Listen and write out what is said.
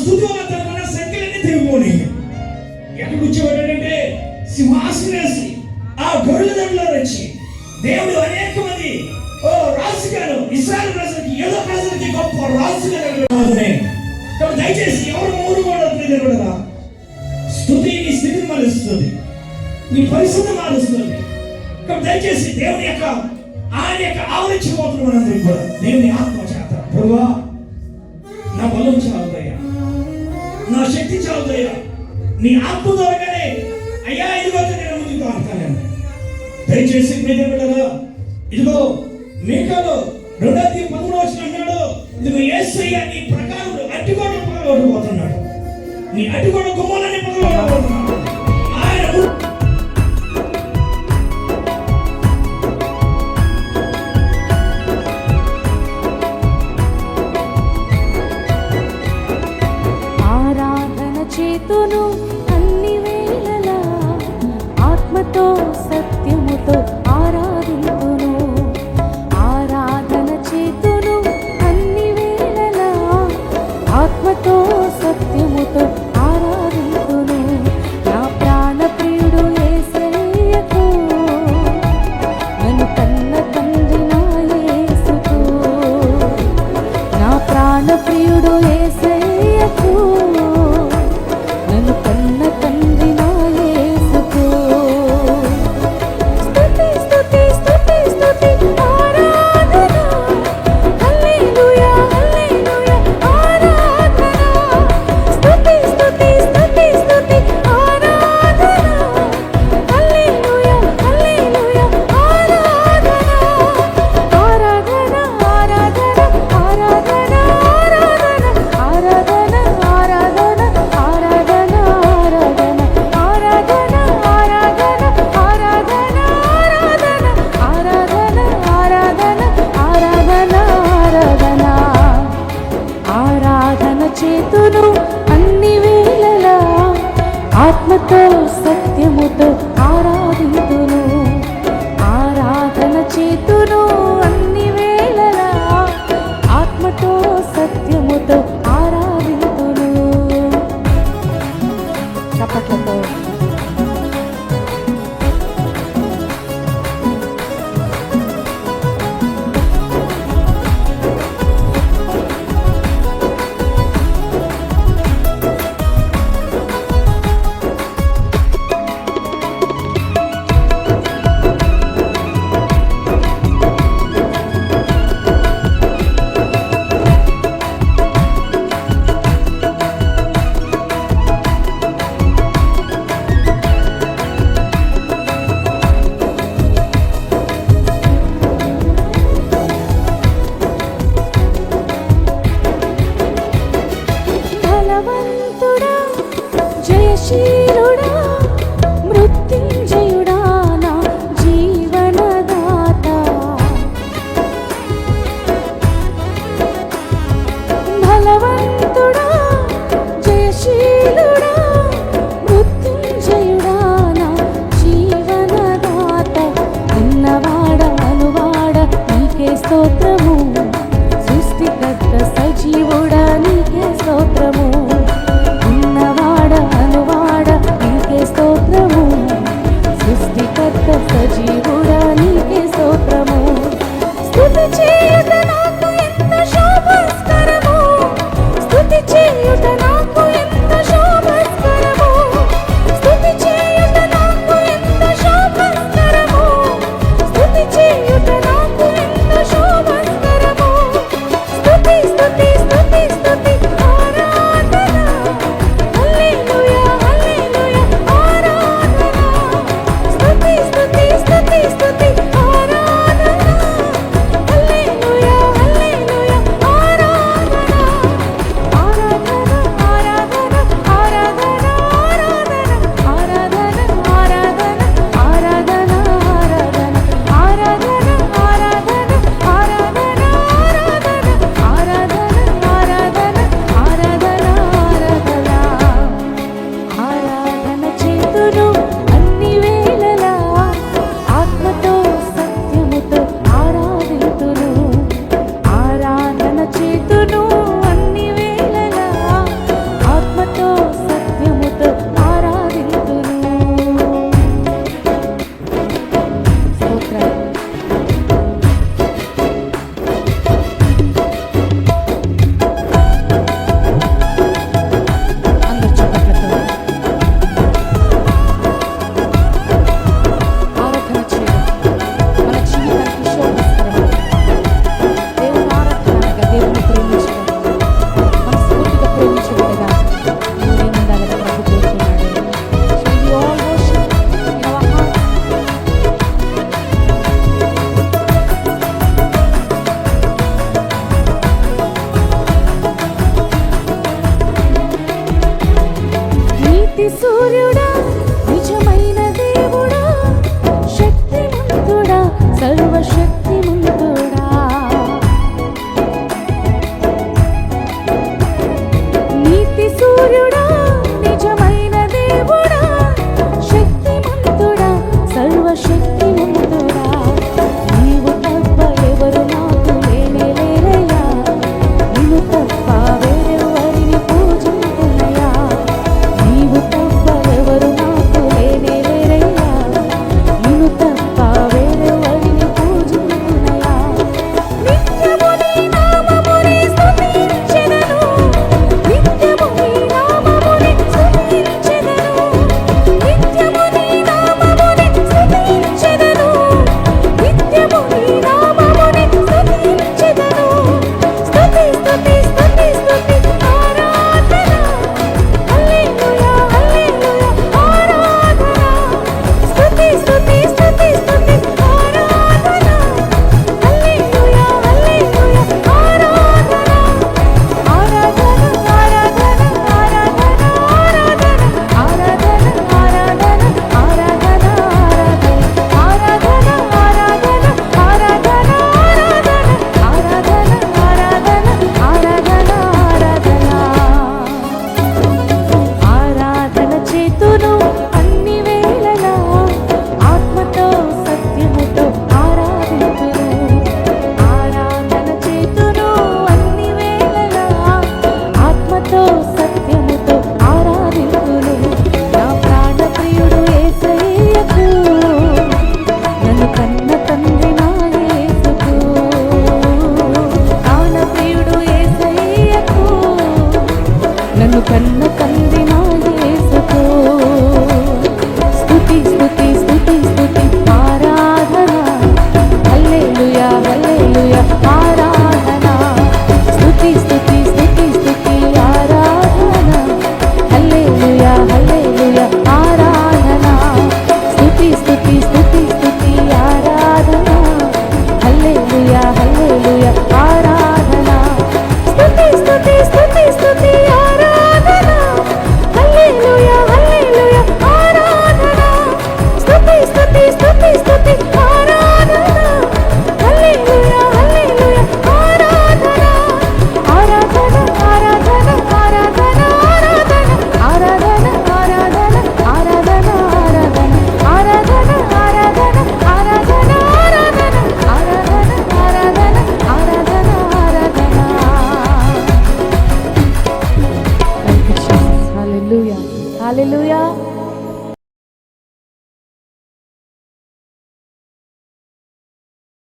స్తుతి వల్ల తనకున్న శక్తులన్నీ తెగిపోయి ఎక్కడ కూర్చోబెట్టాడంటే సింహాసనం వేసి ఆ గొర్రెల దొడ్లో వచ్చి దేవుడు అనేక మంది రాజుగాను ఇశ్రాయేలు ప్రజలకి ఏదో ప్రజలకి గొప్ప రాజుగా కాబట్టి దయచేసి ఎవరు మూడు కూడా స్తుతి నీ స్థితిని మారుస్తుంది, నీ పరిస్థితి మారుస్తుంది. కాబట్టి దయచేసి దేవుని యొక్క ఆయన యొక్క ఆవరించబోతున్న మనందరికీ కూడా దేవుని ఆత్మ చేత ప్రభువా నా బలం చాలుదయ్యా, నా శక్తి చాలుదయ్యా, నీ ఆత్మ ద్వారానే అయ్యా ఇదిగో నేను ముందుకు ఆడతాను. దయచేసి ప్రియమైన ఇదిగో మీకాలో 2:13 అన్నాడు, ఇదిగో యేసయ్య నీ ప్రకారం అడ్డుగోడ పగలగొట్టబోతున్నాడు, నీ అడ్డుగోడ గుమ్మాలని పగలగొట్టబోతున్నాడు. ఆయన ఆరాధన చేతును అన్ని వేళలా ఆత్మతో సత్యముతో ఆరాధింతును. ఆరాధన చేతును అన్ని వేళలా ఆత్మతో సత్యముతో ఆరాధింతును. నా ప్రాణ ప్రియుడు యేసయ్యకు నన్ను కన్న తండ్రి నా యేసుకు. నా ప్రాణ ప్రియుడు యేసయ్యకు నన్ను కన్న తండ్రి నా యేసుకు. స్తుతి స్తుతి స్తుతి స్తుతి ఆరాధన హల్లెలూయా హల్లెలూయా ఆరాధన. స్తుతి స్తుతి స్తుతి స్తుతి ఆరాధన హల్లెలూయా హల్లెలూయా ఆరాధన. ఆరాధన ఆరాధన ఆరాధన ఆరాధన ఆరాధన ఆరాధన ఆరాధన ఆరాధన ఆరాధన ఆరాధన ఆరాధన ఆరాధన ఆరాధన ఆరాధన చేతును అన్ని వేళలా ఆత్మతో సత్యముతో ఆరాధింతును. ఆరాధన చేతును అన్ని వేళలా ఆత్మతో సత్యముతో ఆరాధింతును. చప్పట్లతో బలవంతుడా జయశీలుడా మృత్యుంజయుడా నా జీవనదాత. బలవంతుడా జయశీలుడా మృత్యుంజయుడా నా జీవనదాత. ఉన్నవాడ అనువాడ నీకే స్తోత్రము, సృష్టికర్త సజీవుడా నీకే స్తోత్రము. ఉన్నవాడ అనువాడ నీకే స్తోత్రము, సృష్టికర్త సజీవుడా నీకే స్తోత్రము. స్తుతి చేయుట నాకు ఎంత శోభస్కరము, స్తుతి చేయుట నాకు ఎంత శోభస్కరము, స్తుతి చేయుట నాకు ఎంత శోభస్కరము, స్తుతి చేయుట నాకు ఎంత శోభస్కరము. స్తుతి స్తుతి స్తుతి స్తుతి ఆరాధన హల్లెలూయా హల్లెలూయా ఆరాధన. స్తుతి స్తుతి స్తుతి స్తుతి ఆరాధన హల్లెలూయా హల్లెలూయా ఆరాధన. ఆరాధన నీతి సూర్యుడా నిజమైన దేవుడా శక్తిమంతుడా సర్వశక్తిమంతుడా నీతి సూర్యుడా నిజమైన దేవుడా శక్తిమంతుడా సర్వశక్తిమంతుడా నీవు తప్ప ఎవరు నాకు లేనే లేరయ్యా నిన్ను తప్ప వేరెవరిని పూజింతునయ్యా నీవు తప్ప ఎవరు నాకు లేనే లేరయ్యా నిన్ను తప్ప వేరెవరిని పూజింతునయ్యా నిత్యము నీ నామమునే స్తుతించెదను నిత్యము నీ నామమునే స్తుతించెదను నిత్యము నీ నామమునే స్తుతించెదను నిత్యము నీ నామమునే స్తుతించెదను స్తుతి స్తుతి స్తుతి స్తుతి ఆరాధన హల్లెలూయా హల్లెలూయా ఆరాధన స్తుతి స్తుతి స్తుతి స్తుతి ఆరాధన హల్లెలూయా హల్లెలూయా ఆరాధన ఆరాధన ఆరాధన ఆరాధన ఆరాధన ఆరాధన ఆరాధన ఆరాధన ఆరాధన ఆరాధన ఆరాధన చేతును అన్ని వేళలా ఆత్మతో సత్యముతో ఆరాధింతును ఆరాధన చేతును అన్ని వేళలా ఆత్మతో సత్యముతో ఆరాధింతును నా ప్రాణ ప్రియుడు యేసయ్యకు నన్ను కన్న తండ్రి నా యేసుకు ప్రాణ ప్రియుడు యేసయ్యకు నన్ను కన్న తండ్రి నా యేసుకు స్తుతి స్తుతి స్తుతి స్తుతి ఆరాధన హల్లెలూయా హల్లెలూయా ఆరాధన స్తుతి స్తుతి స్తుతి స్తుతి ఆరాధన హల్లెలూయా హల్లెలూయా ఆరాధన స్తుతి స్తుతి స్తుతి స్తుతి ఆరాధన హల్లెలూయా హల్లెలూయా ఆరాధన స్తుతి స్తుతి స్తుతి స్తుతి ఆరాధన హల్లెలూయా హల్లెలూయా ఆరాధన స్తుతి స్తుతి స్తుతి స్తుతి ఆరాధన హల్లెలూయా హల్లెలూయా ఆరాధన ఆరాధన ఆరాధన ఆరాధన ఆరాధన ఆరాధన ఆరాధన ఆరాధన ఆరాధన ఆరాధన ఆరాధన ఆరాధన ఆరాధన ఆరాధన ఆరాధన Hallelujah. Hallelujah.